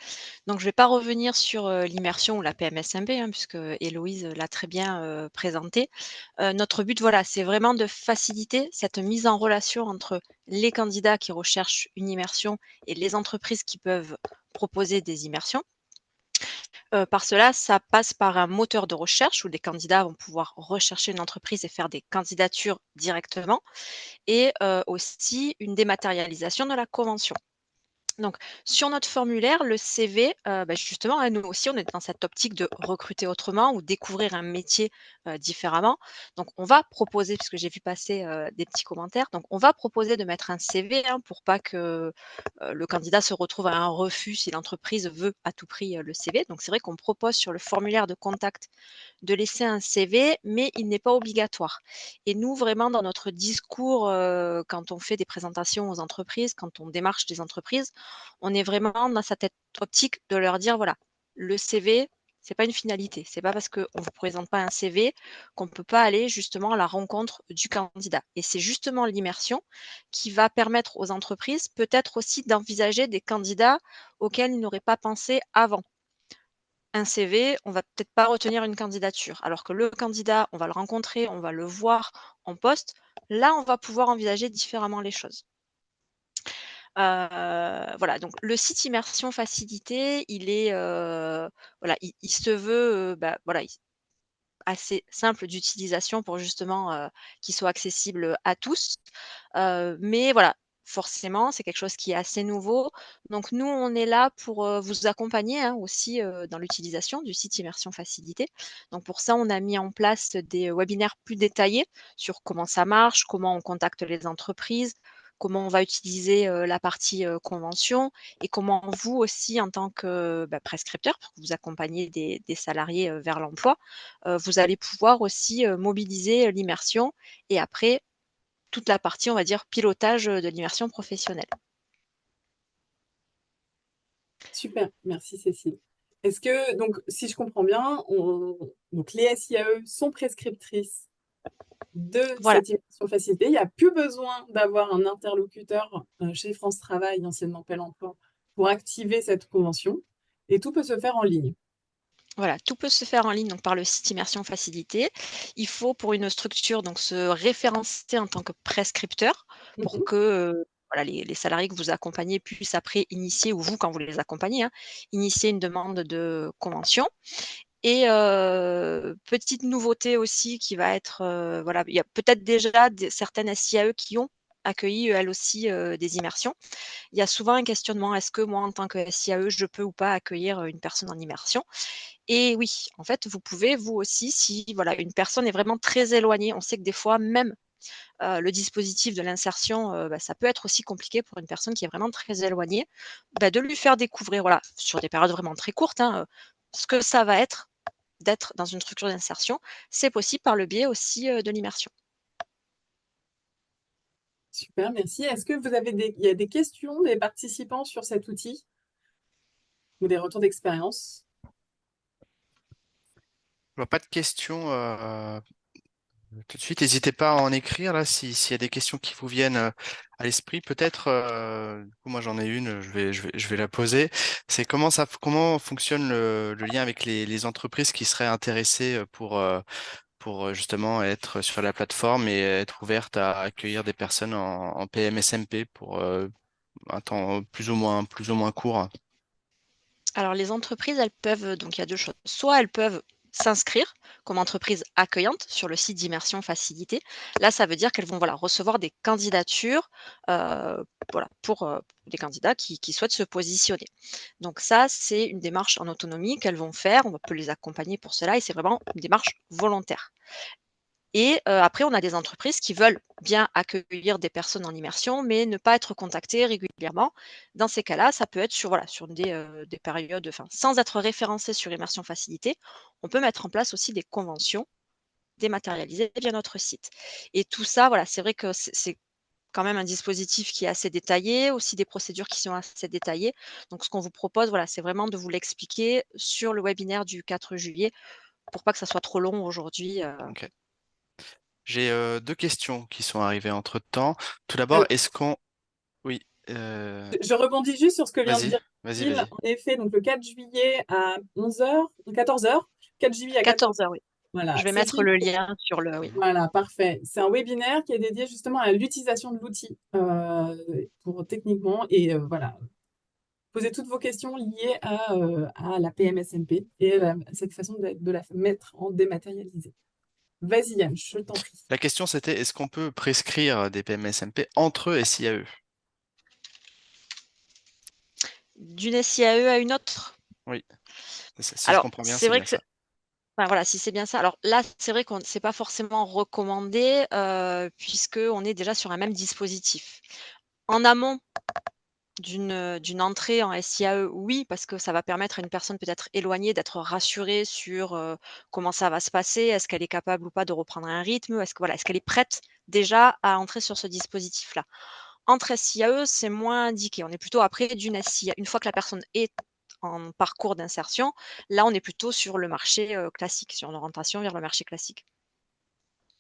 Donc je ne vais pas revenir sur l'immersion ou la PMSMB, hein, puisque Héloïse l'a très bien présenté. Notre but, voilà, c'est vraiment de faciliter cette mise en relation entre les candidats qui recherchent une immersion et les entreprises qui peuvent proposer des immersions. Par cela, ça passe par un moteur de recherche où les candidats vont pouvoir rechercher une entreprise et faire des candidatures directement et aussi une dématérialisation de la convention. Donc, sur notre formulaire, le CV, justement, hein, nous aussi, on est dans cette optique de recruter autrement ou découvrir un métier différemment. Donc, on va proposer, puisque j'ai vu passer des petits commentaires, donc on va proposer de mettre un CV hein, pour pas que le candidat se retrouve à un refus si l'entreprise veut à tout prix le CV. Donc, c'est vrai qu'on propose sur le formulaire de contact de laisser un CV, mais il n'est pas obligatoire. Et nous, vraiment, dans notre discours, quand on fait des présentations aux entreprises, quand on démarche des entreprises, on est vraiment dans cette optique de leur dire, voilà, le CV, c'est pas une finalité. C'est pas parce qu'on ne vous présente pas un CV qu'on ne peut pas aller justement à la rencontre du candidat. Et c'est justement l'immersion qui va permettre aux entreprises peut-être aussi d'envisager des candidats auxquels ils n'auraient pas pensé avant. Un CV, on va peut-être pas retenir une candidature, alors que le candidat, on va le rencontrer, on va le voir en poste. Là, on va pouvoir envisager différemment les choses. Voilà, donc le site Immersion Facilité, il est, voilà, il se veut, voilà, assez simple d'utilisation pour justement, qu'il soit accessible à tous. Mais voilà, forcément, c'est quelque chose qui est assez nouveau. Donc nous, on est là pour, vous accompagner, hein, aussi, dans l'utilisation du site Immersion Facilité. Donc pour ça, on a mis en place des webinaires plus détaillés sur comment ça marche, comment on contacte les entreprises, comment on va utiliser, la partie, convention et comment vous aussi en tant que, prescripteur, pour que vous accompagnez des salariés, vers l'emploi, vous allez pouvoir aussi, mobiliser, l'immersion et après toute la partie, on va dire, pilotage, de l'immersion professionnelle. Super, merci Cécile. Est-ce que, donc, si je comprends bien, donc les SIAE sont prescriptrices de Voilà, cette immersion facilitée. Il n'y a plus besoin d'avoir un interlocuteur chez France Travail, anciennement Pôle emploi, pour activer cette convention. Et tout peut se faire en ligne. voilà, tout peut se faire en ligne, donc par le site Immersion Facilité. Il faut pour une structure donc se référencer en tant que prescripteur pour Mhm. que, voilà, les salariés que vous accompagnez puissent après initier ou vous quand vous les accompagnez, hein, initier une demande de convention. Et petite nouveauté aussi qui va être, voilà, il y a peut-être déjà certaines SIAE qui ont accueilli elles aussi des immersions. Il y a souvent un questionnement, est-ce que moi en tant que SIAE, je peux ou pas accueillir une personne en immersion? Et oui, en fait, vous pouvez vous aussi, si voilà, une personne est vraiment très éloignée, on sait que des fois même le dispositif de l'insertion, ça peut être aussi compliqué pour une personne qui est vraiment très éloignée, de lui faire découvrir, voilà, sur des périodes vraiment très courtes, hein, ce que ça va être d'être dans une structure d'insertion. C'est possible par le biais aussi, de l'immersion. Super, merci. Est-ce que vous avez il y a des questions des participants sur cet outil ou des retours d'expérience? Je vois pas de questions tout de suite. N'hésitez pas à en écrire là s'il y a des questions qui vous viennent à l'esprit. Peut-être, du coup, moi j'en ai une, je vais la poser. C'est comment fonctionne le lien avec les entreprises qui seraient intéressées pour justement être sur la plateforme et être ouvertes à accueillir des personnes en PMSMP pour un temps plus ou moins court. Alors les entreprises, elles peuvent donc il y a 2 choses. Soit elles peuvent s'inscrire comme entreprise accueillante sur le site d'immersion facilité. Là, ça veut dire qu'elles vont, voilà, recevoir des candidatures, voilà, pour, des candidats qui souhaitent se positionner. Donc ça, c'est une démarche en autonomie qu'elles vont faire. On peut les accompagner pour cela et c'est vraiment une démarche volontaire. Et après, on a des entreprises qui veulent bien accueillir des personnes en immersion, mais ne pas être contactées régulièrement. Dans ces cas-là, ça peut être sur, voilà, sur des périodes, enfin, sans être référencé sur Immersion Facilité, on peut mettre en place aussi des conventions dématérialisées via notre site. Et tout ça, voilà, c'est vrai que c'est quand même un dispositif qui est assez détaillé, aussi des procédures qui sont assez détaillées. Donc ce qu'on vous propose, voilà, c'est vraiment de vous l'expliquer sur le webinaire du 4 juillet pour pas que ça soit trop long aujourd'hui. Ok. J'ai deux questions qui sont arrivées entre-temps. Tout d'abord, Euh, est-ce qu'on... Oui, euh, je rebondis juste sur ce que vient de vas-y, dire vas-y, Gilles. vas-y. En effet, donc le 4 juillet à 11h, 14h, 4 juillet à 14h. 14h, oui. Voilà, Je vais mettre le lien sur le oui. Mhm. voilà, parfait. C'est un webinaire qui est dédié justement à l'utilisation de l'outil pour techniquement et voilà, poser toutes vos questions liées à la PMSMP et cette façon de la mettre en dématérialisé. Vas-y Yann, je t'en prie. La question, c'était, est-ce qu'on peut prescrire des PMSMP entre SIAE? D'une SIAE à une autre? Oui, si je Alors, comprends bien, c'est c'est vrai bien que ça. enfin, voilà, si c'est bien ça. Alors là, c'est vrai qu'on c'est pas forcément recommandé, puisqu'on est déjà sur un même dispositif. En amont d'une entrée en SIAE, oui, parce que ça va permettre à une personne peut-être éloignée d'être rassurée sur, comment ça va se passer. Est-ce qu'elle est capable ou pas de reprendre un rythme? Est-ce que voilà, est-ce qu'elle est prête déjà à entrer sur ce dispositif-là? Entre SIAE, c'est moins indiqué. On est plutôt après d'une SIA une fois que la personne est en parcours d'insertion, là, on est plutôt sur le marché, classique, sur l'orientation vers le marché classique.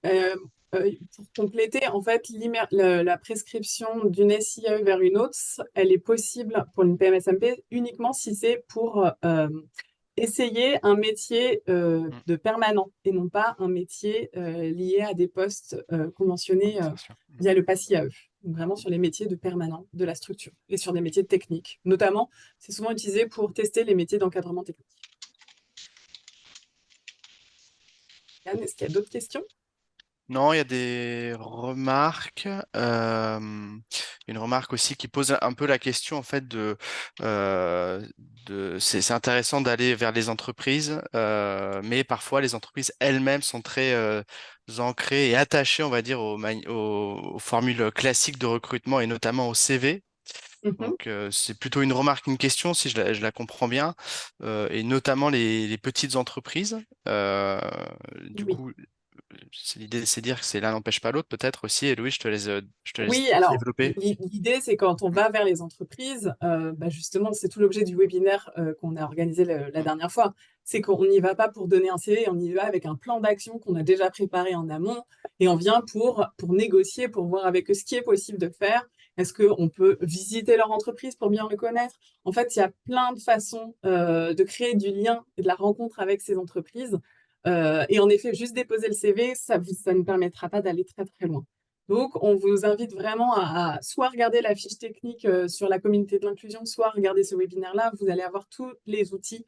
Euh, pour compléter, en fait, la prescription d'une SIAE vers une autre, elle est possible pour une PMSMP uniquement si c'est pour essayer un métier Mm, de permanent et non pas un métier lié à des postes conventionnés insertion. via le PASS IAE. Donc vraiment sur les métiers de permanent de la structure et sur des métiers techniques. Notamment, c'est souvent utilisé pour tester les métiers d'encadrement technique. Yann, est-ce qu'il y a d'autres questions? Non, il y a des remarques. Une remarque aussi qui pose un peu la question en fait c'est intéressant d'aller vers les entreprises, mais parfois les entreprises elles-mêmes sont très ancrées et attachées, on va dire, aux formules classiques de recrutement et notamment au CV. Mhm. Donc c'est plutôt une remarque, une question si je la comprends bien, et notamment les petites entreprises. Euh, du Oui. coup, l'idée, c'est dire que c'est l'un n'empêche pas l'autre, peut-être aussi. Et Louis, je te laisse Oui, alors développer. l'idée, c'est quand on va vers les entreprises, justement, c'est tout l'objet du webinaire qu'on a organisé la dernière fois. C'est qu'on n'y va pas pour donner un CV, on y va avec un plan d'action qu'on a déjà préparé en amont et on vient pour négocier, pour voir avec eux ce qui est possible de faire. Est-ce qu'on peut visiter leur entreprise pour bien le connaître? En fait, il y a plein de façons de créer du lien et de la rencontre avec ces entreprises. Et en effet, juste déposer le CV, ça ne permettra pas d'aller très très loin. Donc, on vous invite vraiment à soit regarder la fiche technique sur la communauté de l'inclusion, soit regarder ce webinaire-là. Vous allez avoir tous les outils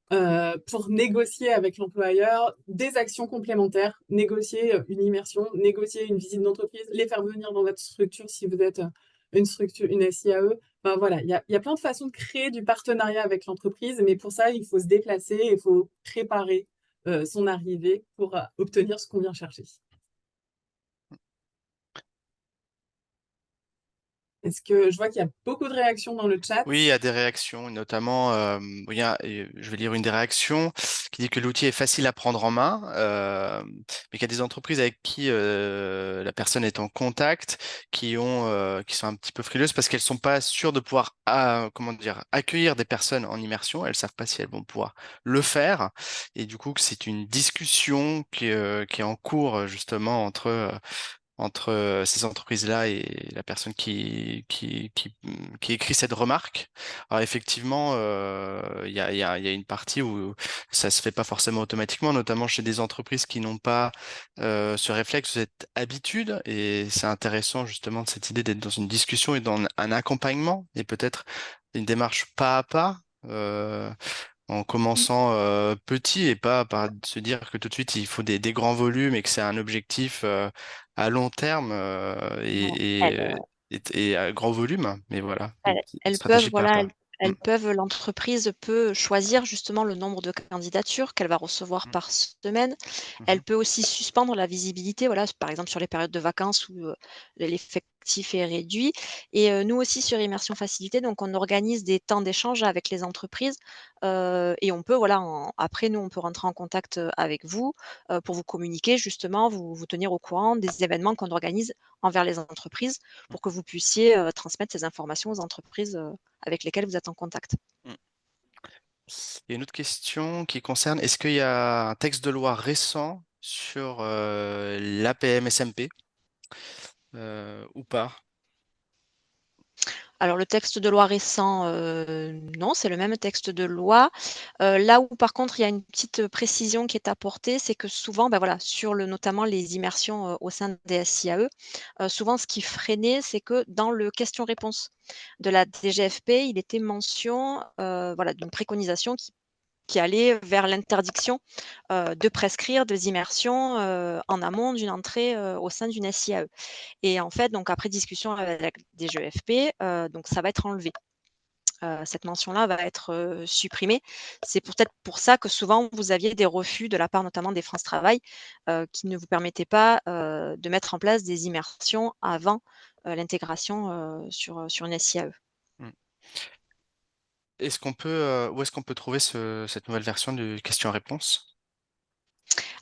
pour négocier avec l'employeur des actions complémentaires, négocier une immersion, négocier une visite d'entreprise, les faire venir dans votre structure si vous êtes une structure, une SIAE. Enfin, voilà, il y a plein de façons de créer du partenariat avec l'entreprise, mais pour ça, il faut se déplacer, il faut préparer son arrivée pour obtenir ce qu'on vient chercher. Est-ce que je vois qu'il y a beaucoup de réactions dans le chat? Oui, il y a des réactions, notamment, je vais lire une des réactions qui dit que l'outil est facile à prendre en main, mais qu'il y a des entreprises avec qui la personne est en contact qui sont un petit peu frileuses parce qu'elles sont pas sûres de pouvoir comment dire, accueillir des personnes en immersion. Elles savent pas si elles vont pouvoir le faire. Et du coup, que c'est une discussion qui est en cours justement entre ces entreprises-là et la personne qui écrit cette remarque. Alors effectivement, il y a une partie où ça se fait pas forcément automatiquement, notamment chez des entreprises qui n'ont pas ce réflexe, cette habitude. Et c'est intéressant justement de cette idée d'être dans une discussion et dans un accompagnement et peut-être une démarche pas à pas. En commençant petit et pas par se dire que tout de suite il faut des grands volumes et que c'est un objectif à long terme Voilà. Elles, et à grand volume. Mais voilà, une elles peuvent, stratégie pas à voilà, pas. Mm, l'entreprise peut choisir justement le nombre de candidatures qu'elle va recevoir mm, par semaine. Elle mhm, peut aussi suspendre la visibilité, voilà, par exemple sur les périodes de vacances où l'effectif est réduit. Et nous aussi sur Immersion Facilité, donc on organise des temps d'échange avec les entreprises et on peut, voilà, après nous, on peut rentrer en contact avec vous pour vous communiquer justement, vous tenir au courant des événements qu'on organise envers les entreprises pour que vous puissiez transmettre ces informations aux entreprises avec lesquelles vous êtes en contact. mm. Il y a une autre question qui concerne, est-ce qu'il y a un texte de loi récent sur l'APM-SMP ou pas? Alors le texte de loi récent, non, c'est le même texte de loi. Là où par contre il y a une petite précision qui est apportée, c'est que souvent, bah, voilà, sur notamment les immersions, au sein des SIAE, souvent ce qui freinait, c'est que dans le question-réponse de la DGFP, il était mention, voilà, d'une préconisation qui allait vers l'interdiction, de prescrire des immersions, en amont d'une entrée, au sein d'une SIAE. Et en fait, donc après discussion avec la DGEFP, donc ça va être enlevé. Cette mention-là va être, supprimée. C'est peut-être pour ça que souvent vous aviez des refus de la part notamment des France Travail, qui ne vous permettaient pas, de mettre en place des immersions avant, l'intégration, sur une SIAE. Mm. Où est-ce qu'on peut trouver cette nouvelle version de question-réponse?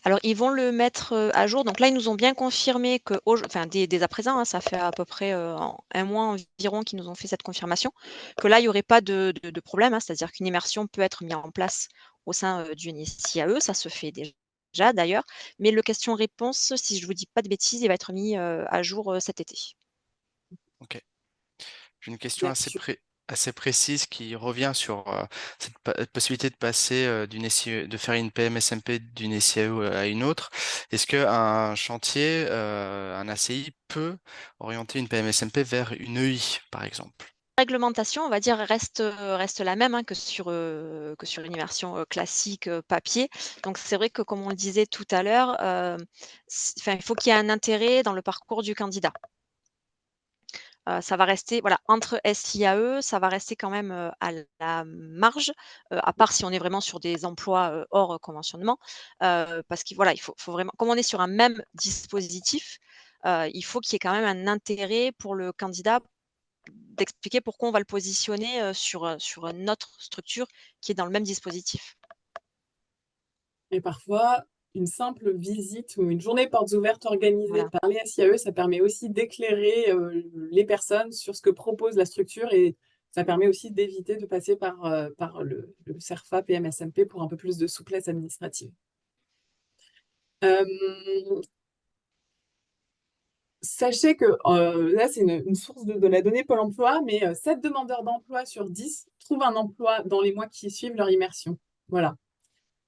Alors ils vont le mettre, à jour. Donc là, ils nous ont bien confirmé que enfin dès à présent, hein, ça fait à peu près, en 1 mois environ qu'ils nous ont fait cette confirmation, que là, il y aurait pas de problème, hein. C'est-à-dire qu'une immersion peut être mise en place au sein, d'une SIAE, ça se fait déjà d'ailleurs, mais le question-réponse, si je vous dis pas de bêtises, il va être mis, à jour, cet été. Ok. J'ai une question Là-dessus. assez précise qui revient sur cette possibilité de passer d'une SIE, de faire une PMSMP d'une SIAE à une autre. Est-ce qu'un chantier, un ACI peut orienter une PMSMP vers une EI, par exemple? La réglementation, on va dire, reste la même, hein, que sur une immersion, classique, papier. Donc c'est vrai que comme on le disait tout à l'heure, enfin, il faut qu'il y ait un intérêt dans le parcours du candidat. Ça va rester, voilà, entre SIAE, ça va rester quand même, à la marge, à part si on est vraiment sur des emplois, hors conventionnement, parce que voilà, il faut vraiment, comme on est sur un même dispositif, il faut qu'il y ait quand même un intérêt pour le candidat d'expliquer pourquoi on va le positionner, sur une autre structure qui est dans le même dispositif. Et parfois, une simple visite ou une journée portes ouvertes organisée Voilà. par les SIAE, ça permet aussi d'éclairer les personnes sur ce que propose la structure et ça permet aussi d'éviter de passer par le CERFA PMSMP pour un peu plus de souplesse administrative. Sachez que là, c'est une source de la donnée Pôle emploi, mais 7 demandeurs d'emploi sur 10 trouvent un emploi dans les mois qui suivent leur immersion. Voilà.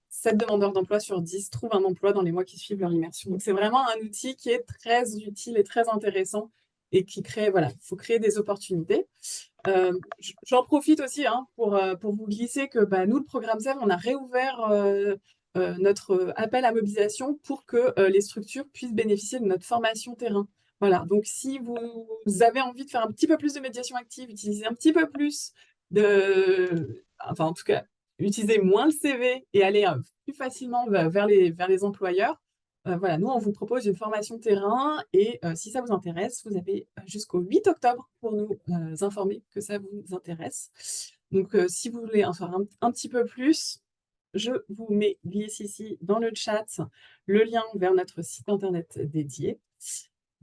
7 demandeurs d'emploi sur 10 trouvent un emploi dans les mois qui suivent leur immersion. Donc, c'est vraiment un outil qui est très utile et très intéressant et qui crée, voilà, il faut créer des opportunités. J'en profite aussi pour vous glisser que nous, le programme SEV, on a réouvert notre appel à mobilisation pour que les structures puissent bénéficier de notre formation terrain. Voilà, donc si vous avez envie de faire un petit peu plus de médiation active, utiliser un petit peu plus enfin en tout cas, utiliser moins le CV et aller plus facilement vers les employeurs, voilà, nous, on vous propose une formation terrain et si ça vous intéresse, vous avez jusqu'au 8 octobre pour nous informer que ça vous intéresse. Donc, si vous voulez en faire un petit peu plus, je vous mets ici dans le chat le lien vers notre site internet dédié.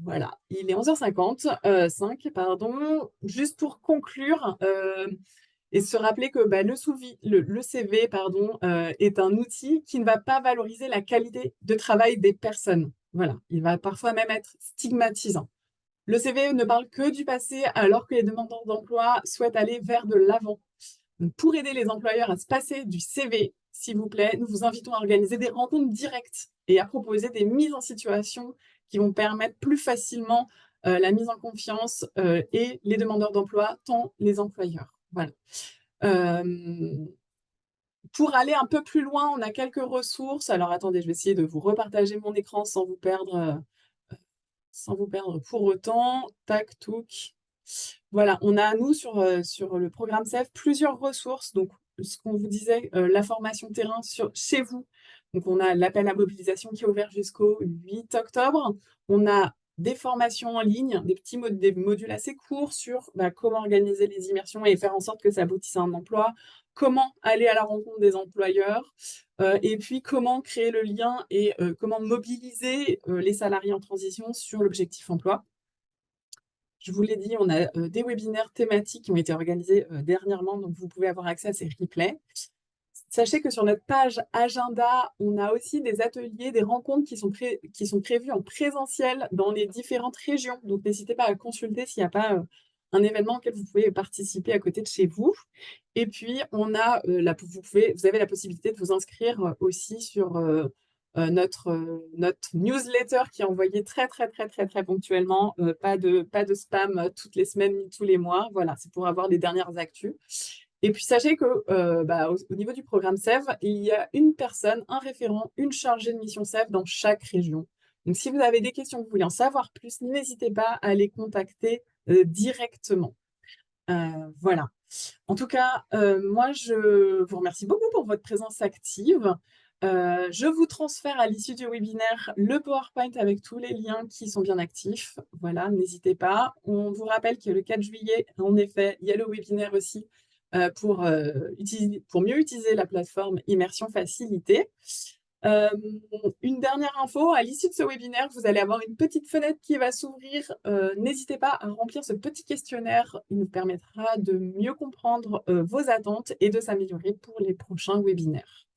Voilà, il est 11h50, 5, pardon. Juste pour conclure, et se rappeler que le CV est un outil qui ne va pas valoriser la qualité de travail des personnes. Voilà, il va parfois même être stigmatisant. Le CV ne parle que du passé alors que les demandeurs d'emploi souhaitent aller vers de l'avant. Pour aider les employeurs à se passer du CV, s'il vous plaît, nous vous invitons à organiser des rencontres directes et à proposer des mises en situation qui vont permettre plus facilement la mise en confiance et les demandeurs d'emploi, tant les employeurs. Voilà. Pour aller un peu plus loin, on a quelques ressources. Alors attendez, je vais essayer de vous repartager mon écran sans vous perdre pour autant. Tac, touc. Voilà, on a, nous, sur le programme SEV, plusieurs ressources. Donc, ce qu'on vous disait, la formation terrain chez vous. Donc, on a l'appel à mobilisation qui est ouvert jusqu'au 8 octobre. On a des formations en ligne, des modules assez courts sur comment organiser les immersions et faire en sorte que ça aboutisse à un emploi, comment aller à la rencontre des employeurs, et puis comment créer le lien et comment mobiliser les salariés en transition sur l'objectif emploi. Je vous l'ai dit, on a des webinaires thématiques qui ont été organisés dernièrement, donc vous pouvez avoir accès à ces replays. Sachez que sur notre page agenda, on a aussi des ateliers, des rencontres qui sont prévues en présentiel dans les différentes régions. Donc n'hésitez pas à consulter s'il n'y a pas un événement auquel vous pouvez participer à côté de chez vous. Et puis, on a vous avez la possibilité de vous inscrire aussi sur notre newsletter qui est envoyée très, très, très, très, très ponctuellement. Pas de spam toutes les semaines ni tous les mois. Voilà, c'est pour avoir les dernières actus. Et puis, sachez que au niveau du programme SEV, il y a une personne, un référent, une chargée de mission SEV dans chaque région. Donc, si vous avez des questions, vous voulez en savoir plus, n'hésitez pas à les contacter directement. Voilà. En tout cas, moi, je vous remercie beaucoup pour votre présence active. Je vous transfère à l'issue du webinaire le PowerPoint avec tous les liens qui sont bien actifs. Voilà, n'hésitez pas. On vous rappelle que le 4 juillet, en effet, il y a le webinaire aussi pour mieux utiliser la plateforme Immersion Facilité. Une dernière info, à l'issue de ce webinaire, vous allez avoir une petite fenêtre qui va s'ouvrir. N'hésitez pas à remplir ce petit questionnaire. Il nous permettra de mieux comprendre vos attentes et de s'améliorer pour les prochains webinaires.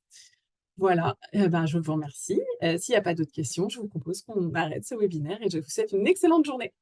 Voilà, je vous remercie. S'il n'y a pas d'autres questions, je vous propose qu'on arrête ce webinaire et je vous souhaite une excellente journée.